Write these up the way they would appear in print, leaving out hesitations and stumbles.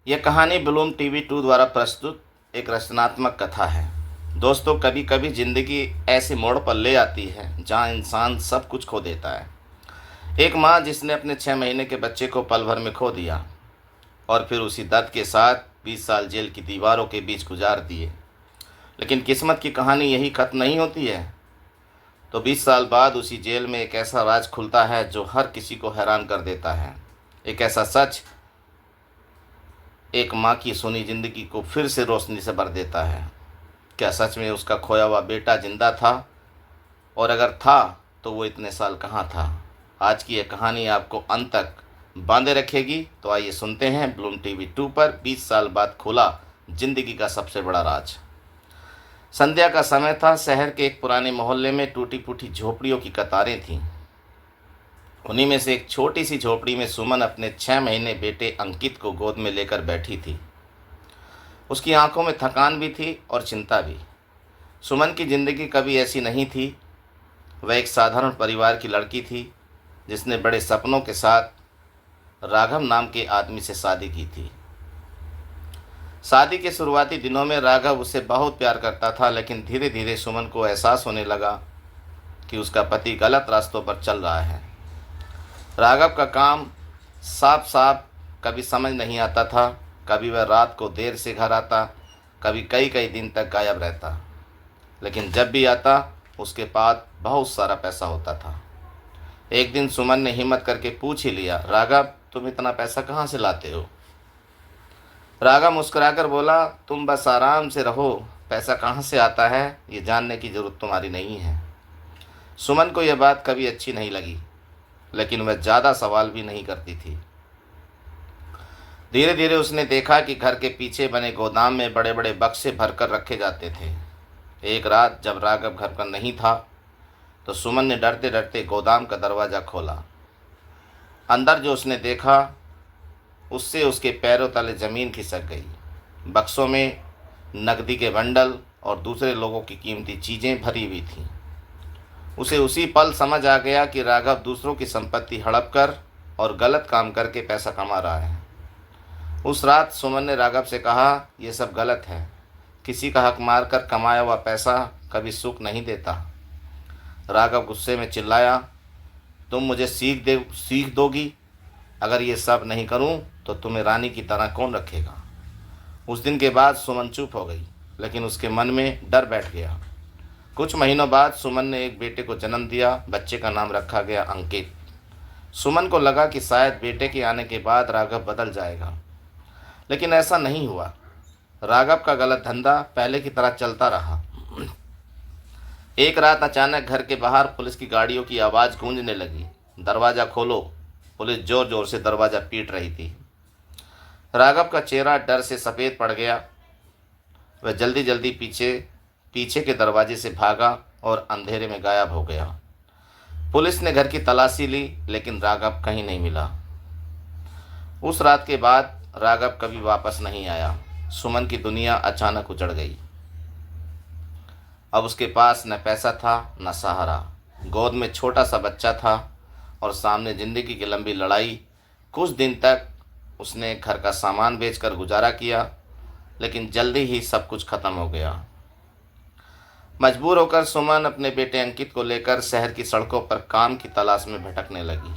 यह कहानी Bloom TV 2 द्वारा प्रस्तुत एक रचनात्मक कथा है। दोस्तों, कभी कभी ज़िंदगी ऐसे मोड़ पर ले आती है जहां इंसान सब कुछ खो देता है। एक माँ जिसने अपने 6 महीने के बच्चे को पल भर में खो दिया और फिर उसी दर्द के साथ 20 साल जेल की दीवारों के बीच गुजार दिए। लेकिन किस्मत की कहानी यही खत्म नहीं होती है। तो 20 साल बाद उसी जेल में एक ऐसा राज खुलता है जो हर किसी को हैरान कर देता है। एक ऐसा सच एक माँ की सुनी जिंदगी को फिर से रोशनी से भर देता है। क्या सच में उसका खोया हुआ बेटा जिंदा था? और अगर था तो वो इतने साल कहाँ था? आज की यह कहानी आपको अंत तक बांधे रखेगी। तो आइए सुनते हैं ब्लूम टीवी 2 पर 20 साल बाद खुला जिंदगी का सबसे बड़ा राज। संध्या का समय था। शहर के एक पुराने मोहल्ले में टूटी फूटी झोपड़ियों की कतारें थीं। उन्हीं में से एक छोटी सी झोपड़ी में सुमन अपने 6 महीने बेटे अंकित को गोद में लेकर बैठी थी। उसकी आंखों में थकान भी थी और चिंता भी। सुमन की ज़िंदगी कभी ऐसी नहीं थी। वह एक साधारण परिवार की लड़की थी जिसने बड़े सपनों के साथ राघव नाम के आदमी से शादी की थी। शादी के शुरुआती दिनों में राघव उसे बहुत प्यार करता था, लेकिन धीरे धीरे सुमन को एहसास होने लगा कि उसका पति गलत रास्तों पर चल रहा है। राघव का काम साफ साफ कभी समझ नहीं आता था। कभी वह रात को देर से घर आता, कभी कई कई दिन तक गायब रहता। लेकिन जब भी आता उसके पास बहुत सारा पैसा होता था। एक दिन सुमन ने हिम्मत करके पूछ ही लिया, राघव तुम इतना पैसा कहाँ से लाते हो? राघव मुस्कुराकर बोला, तुम बस आराम से रहो, पैसा कहाँ से आता है ये जानने की ज़रूरत तुम्हारी नहीं है। सुमन को यह बात कभी अच्छी नहीं लगी, लेकिन वह ज़्यादा सवाल भी नहीं करती थी। धीरे धीरे उसने देखा कि घर के पीछे बने गोदाम में बड़े बड़े बक्से भरकर रखे जाते थे। एक रात जब राघव घर पर नहीं था तो सुमन ने डरते डरते गोदाम का दरवाज़ा खोला। अंदर जो उसने देखा उससे उसके पैरों तले ज़मीन खिसक गई। बक्सों में नकदी के बंडल और दूसरे लोगों की कीमती चीज़ें भरी हुई थीं। उसे उसी पल समझ आ गया कि राघव दूसरों की संपत्ति हड़प कर और गलत काम करके पैसा कमा रहा है। उस रात सुमन ने राघव से कहा, यह सब गलत है। किसी का हक मारकर कमाया हुआ पैसा कभी सुख नहीं देता। राघव गुस्से में चिल्लाया, तुम मुझे सीख दोगी? अगर ये सब नहीं करूं तो तुम्हें रानी की तरह कौन रखेगा? उस दिन के बाद सुमन चुप हो गई, लेकिन उसके मन में डर बैठ गया। कुछ महीनों बाद सुमन ने एक बेटे को जन्म दिया। बच्चे का नाम रखा गया अंकित। सुमन को लगा कि शायद बेटे के आने के बाद राघव बदल जाएगा, लेकिन ऐसा नहीं हुआ। राघव का गलत धंधा पहले की तरह चलता रहा। एक रात अचानक घर के बाहर पुलिस की गाड़ियों की आवाज़ गूंजने लगी। दरवाज़ा खोलो। पुलिस जोर जोर से दरवाज़ा पीट रही थी। राघव का चेहरा डर से सफ़ेद पड़ गया। वह जल्दी जल्दी पीछे के दरवाजे से भागा और अंधेरे में गायब हो गया। पुलिस ने घर की तलाशी ली, लेकिन राघव कहीं नहीं मिला। उस रात के बाद राघव कभी वापस नहीं आया। सुमन की दुनिया अचानक उजड़ गई। अब उसके पास न पैसा था न सहारा। गोद में छोटा सा बच्चा था और सामने ज़िंदगी की लंबी लड़ाई। कुछ दिन तक उसने घर का सामान बेचकर गुजारा किया, लेकिन जल्दी ही सब कुछ खत्म हो गया। मजबूर होकर सुमन अपने बेटे अंकित को लेकर शहर की सड़कों पर काम की तलाश में भटकने लगी।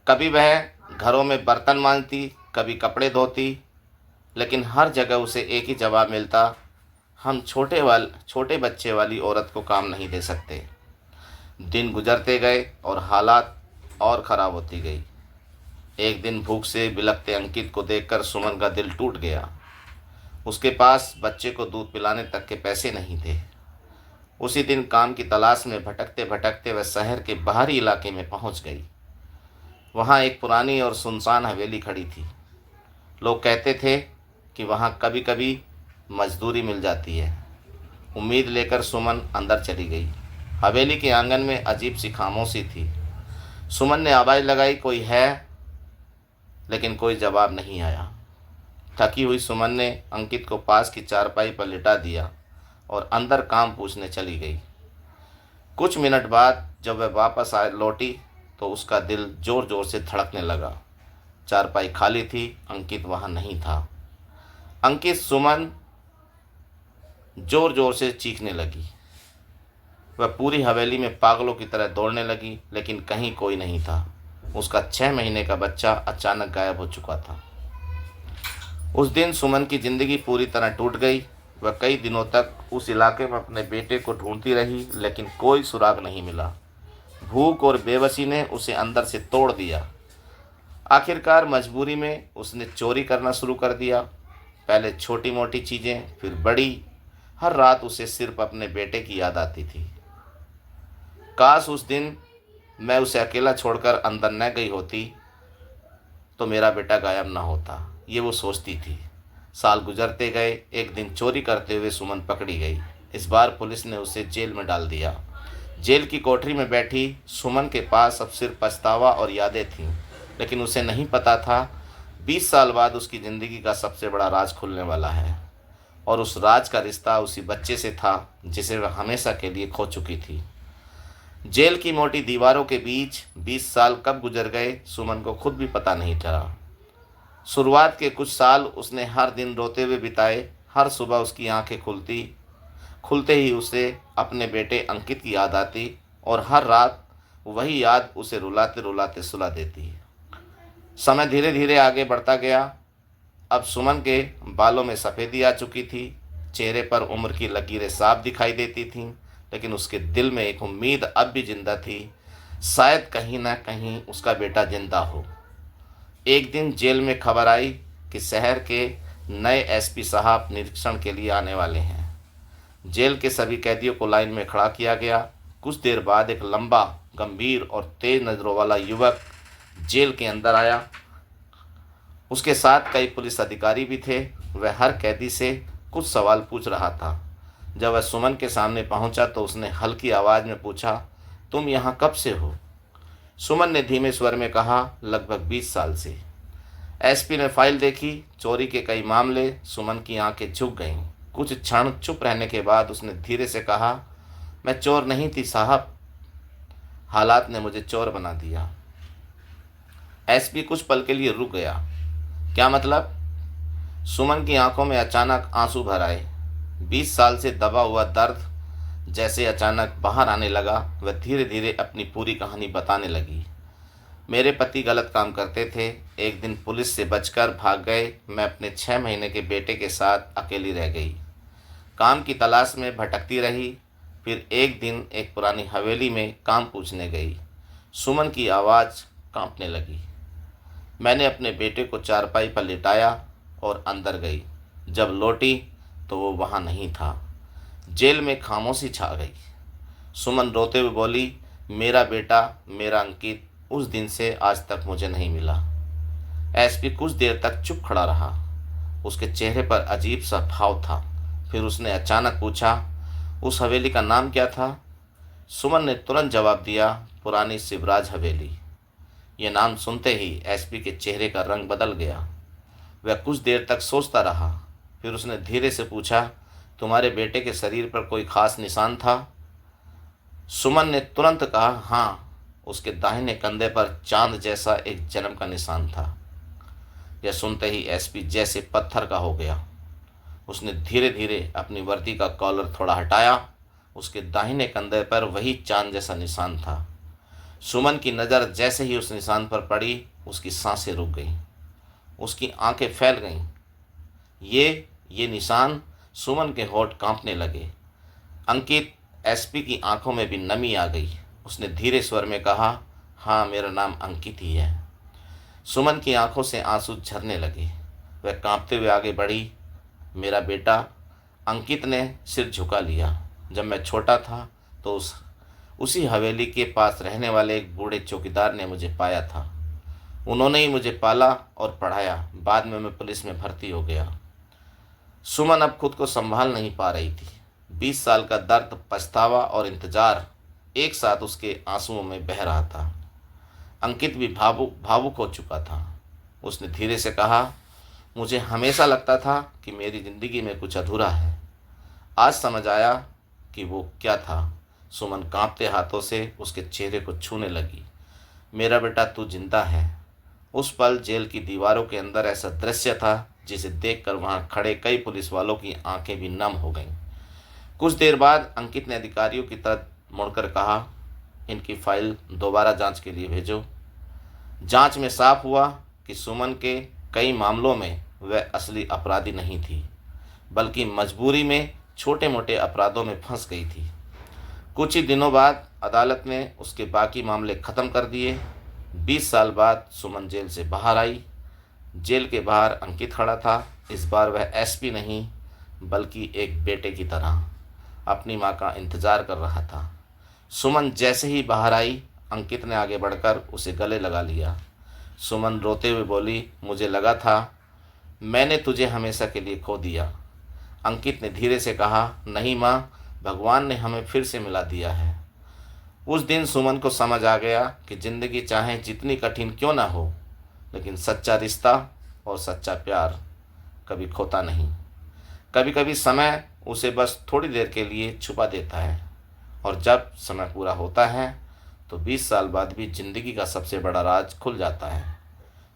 कभी वह घरों में बर्तन मांजती, कभी कपड़े धोती, लेकिन हर जगह उसे एक ही जवाब मिलता, हम छोटे बच्चे वाली औरत को काम नहीं दे सकते। दिन गुजरते गए और हालात और ख़राब होती गई। एक दिन भूख से बिलखते अंकित को देखकर सुमन का दिल टूट गया। उसके पास बच्चे को दूध पिलाने तक के पैसे नहीं थे। उसी दिन काम की तलाश में भटकते भटकते वह शहर के बाहरी इलाके में पहुंच गई। वहां एक पुरानी और सुनसान हवेली खड़ी थी। लोग कहते थे कि वहां कभी कभी मजदूरी मिल जाती है। उम्मीद लेकर सुमन अंदर चली गई। हवेली के आंगन में अजीब सी खामोशी थी। सुमन ने आवाज़ लगाई, कोई है? लेकिन कोई जवाब नहीं आया। थकी हुई सुमन ने अंकित को पास की चारपाई पर लिटा दिया और अंदर काम पूछने चली गई। कुछ मिनट बाद जब वह वापस लौटी तो उसका दिल ज़ोर ज़ोर से धड़कने लगा। चारपाई खाली थी, अंकित वहाँ नहीं था। अंकित सुमन जोर जोर से चीखने लगी। वह पूरी हवेली में पागलों की तरह दौड़ने लगी, लेकिन कहीं कोई नहीं था। उसका 6 महीने का बच्चा अचानक गायब हो चुका था। उस दिन सुमन की जिंदगी पूरी तरह टूट गई। वह कई दिनों तक उस इलाके में अपने बेटे को ढूंढती रही, लेकिन कोई सुराग नहीं मिला। भूख और बेबसी ने उसे अंदर से तोड़ दिया। आखिरकार मजबूरी में उसने चोरी करना शुरू कर दिया। पहले छोटी मोटी चीज़ें, फिर बड़ी। हर रात उसे सिर्फ अपने बेटे की याद आती थी। काश उस दिन मैं उसे अकेला छोड़कर अंदर न गई होती तो मेरा बेटा गायब न होता, ये वो सोचती थी। साल गुजरते गए। एक दिन चोरी करते हुए सुमन पकड़ी गई। इस बार पुलिस ने उसे जेल में डाल दिया। जेल की कोठरी में बैठी सुमन के पास अब सिर्फ पछतावा और यादें थीं, लेकिन उसे नहीं पता था 20 साल बाद उसकी ज़िंदगी का सबसे बड़ा राज खुलने वाला है। और उस राज का रिश्ता उसी बच्चे से था जिसे वह हमेशा के लिए खो चुकी थी। जेल की मोटी दीवारों के बीच 20 साल कब गुजर गए सुमन को खुद भी पता नहीं चला। शुरुआत के कुछ साल उसने हर दिन रोते हुए बिताए। हर सुबह उसकी आंखें खुलते ही उसे अपने बेटे अंकित की याद आती, और हर रात वही याद उसे रुलाते रुलाते सुला देती। समय धीरे धीरे आगे बढ़ता गया। अब सुमन के बालों में सफ़ेदी आ चुकी थी, चेहरे पर उम्र की लकीरें साफ दिखाई देती थीं, लेकिन उसके दिल में एक उम्मीद अब भी जिंदा थी। शायद कहीं ना कहीं उसका बेटा जिंदा हो। एक दिन जेल में खबर आई कि शहर के नए एसपी साहब निरीक्षण के लिए आने वाले हैं। जेल के सभी कैदियों को लाइन में खड़ा किया गया। कुछ देर बाद एक लंबा, गंभीर और तेज नज़रों वाला युवक जेल के अंदर आया। उसके साथ कई पुलिस अधिकारी भी थे। वह हर कैदी से कुछ सवाल पूछ रहा था। जब वह सुमन के सामने पहुंचा तो उसने हल्की आवाज़ में पूछा, तुम यहाँ कब से हो? सुमन ने धीमे स्वर में कहा, लगभग 20 साल से। एसपी ने फाइल देखी, चोरी के कई मामले। सुमन की आंखें झुक गईं। कुछ क्षण चुप रहने के बाद उसने धीरे से कहा, मैं चोर नहीं थी साहब, हालात ने मुझे चोर बना दिया। एसपी कुछ पल के लिए रुक गया। क्या मतलब? सुमन की आंखों में अचानक आंसू भर आए। 20 साल से दबा हुआ दर्द जैसे अचानक बाहर आने लगा। वह धीरे धीरे अपनी पूरी कहानी बताने लगी। मेरे पति गलत काम करते थे। एक दिन पुलिस से बचकर भाग गए। मैं अपने 6 महीने के बेटे के साथ अकेली रह गई। काम की तलाश में भटकती रही। फिर एक दिन एक पुरानी हवेली में काम पूछने गई। सुमन की आवाज़ कांपने लगी। मैंने अपने बेटे को चारपाई पर लिटाया और अंदर गई। जब लौटी तो वो वहाँ नहीं था। जेल में खामोशी छा गई। सुमन रोते हुए बोली, मेरा बेटा, मेरा अंकित उस दिन से आज तक मुझे नहीं मिला। एसपी कुछ देर तक चुप खड़ा रहा। उसके चेहरे पर अजीब सा भाव था। फिर उसने अचानक पूछा, उस हवेली का नाम क्या था? सुमन ने तुरंत जवाब दिया, पुरानी शिवराज हवेली। ये नाम सुनते ही एसपी के चेहरे का रंग बदल गया। वह कुछ देर तक सोचता रहा। फिर उसने धीरे से पूछा, तुम्हारे बेटे के शरीर पर कोई खास निशान था? सुमन ने तुरंत कहा, हाँ, उसके दाहिने कंधे पर चांद जैसा एक जन्म का निशान था। यह सुनते ही एसपी जैसे पत्थर का हो गया। उसने धीरे धीरे अपनी वर्दी का कॉलर थोड़ा हटाया। उसके दाहिने कंधे पर वही चांद जैसा निशान था। सुमन की नज़र जैसे ही उस निशान पर पड़ी, उसकी सांसें रुक गईं, उसकी आंखें फैल गईं। ये निशान। सुमन के होंठ कांपने लगे। अंकित। एसपी की आंखों में भी नमी आ गई। उसने धीरे स्वर में कहा, हाँ, मेरा नाम अंकित ही है। सुमन की आंखों से आंसू झरने लगे। वह कांपते हुए आगे बढ़ी। मेरा बेटा। अंकित ने सिर झुका लिया। जब मैं छोटा था तो उसी हवेली के पास रहने वाले एक बूढ़े चौकीदार ने मुझे पाया था। उन्होंने ही मुझे पाला और पढ़ाया। बाद में मैं पुलिस में भर्ती हो गया। सुमन अब खुद को संभाल नहीं पा रही थी। 20 साल का दर्द, पछतावा और इंतजार एक साथ उसके आंसुओं में बह रहा था। अंकित भी भावुक हो चुका था। उसने धीरे से कहा, मुझे हमेशा लगता था कि मेरी ज़िंदगी में कुछ अधूरा है। आज समझ आया कि वो क्या था। सुमन कांपते हाथों से उसके चेहरे को छूने लगी। मेरा बेटा, तू जिंदा है। उस पल जेल की दीवारों के अंदर ऐसा दृश्य था जिसे देखकर वहां खड़े कई पुलिस वालों की आंखें भी नम हो गईं। कुछ देर बाद अंकित ने अधिकारियों की तरफ मुड़कर कहा, इनकी फाइल दोबारा जांच के लिए भेजो। जांच में साफ हुआ कि सुमन के कई मामलों में वह असली अपराधी नहीं थी, बल्कि मजबूरी में छोटे मोटे अपराधों में फंस गई थी। कुछ ही दिनों बाद अदालत ने उसके बाकी मामले ख़त्म कर दिए। 20 साल बाद सुमन जेल से बाहर आई। जेल के बाहर अंकित खड़ा था। इस बार वह एसपी नहीं, बल्कि एक बेटे की तरह अपनी मां का इंतज़ार कर रहा था। सुमन जैसे ही बाहर आई, अंकित ने आगे बढ़कर उसे गले लगा लिया। सुमन रोते हुए बोली, मुझे लगा था मैंने तुझे हमेशा के लिए खो दिया। अंकित ने धीरे से कहा, नहीं माँ, भगवान ने हमें फिर से मिला दिया है। उस दिन सुमन को समझ आ गया कि ज़िंदगी चाहे जितनी कठिन क्यों ना हो, लेकिन सच्चा रिश्ता और सच्चा प्यार कभी खोता नहीं। कभी कभी समय उसे बस थोड़ी देर के लिए छुपा देता है, और जब समय पूरा होता है तो 20 साल बाद भी ज़िंदगी का सबसे बड़ा राज खुल जाता है।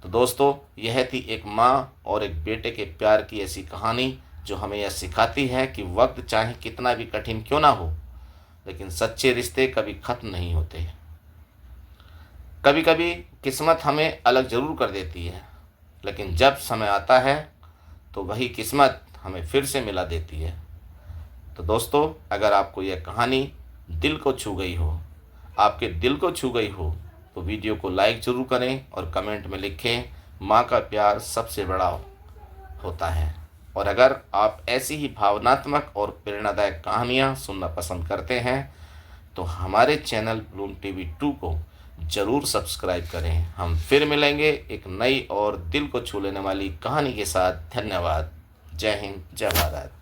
तो दोस्तों, यह थी एक माँ और एक बेटे के प्यार की ऐसी कहानी जो हमें यह सिखाती है कि वक्त चाहे कितना भी कठिन क्यों ना हो, लेकिन सच्चे रिश्ते कभी ख़त्म नहीं होते। कभी कभी किस्मत हमें अलग ज़रूर कर देती है, लेकिन जब समय आता है तो वही किस्मत हमें फिर से मिला देती है। तो दोस्तों, अगर आपको यह कहानी दिल को छू गई हो, आपके दिल को छू गई हो, तो वीडियो को लाइक ज़रूर करें और कमेंट में लिखें, माँ का प्यार सबसे बड़ा होता है। और अगर आप ऐसी ही भावनात्मक और प्रेरणादायक कहानियाँ सुनना पसंद करते हैं तो हमारे चैनल ब्लूम टीवी 2 को ज़रूर सब्सक्राइब करें। हम फिर मिलेंगे एक नई और दिल को छू लेने वाली कहानी के साथ। धन्यवाद। जय हिंद, जय भारत।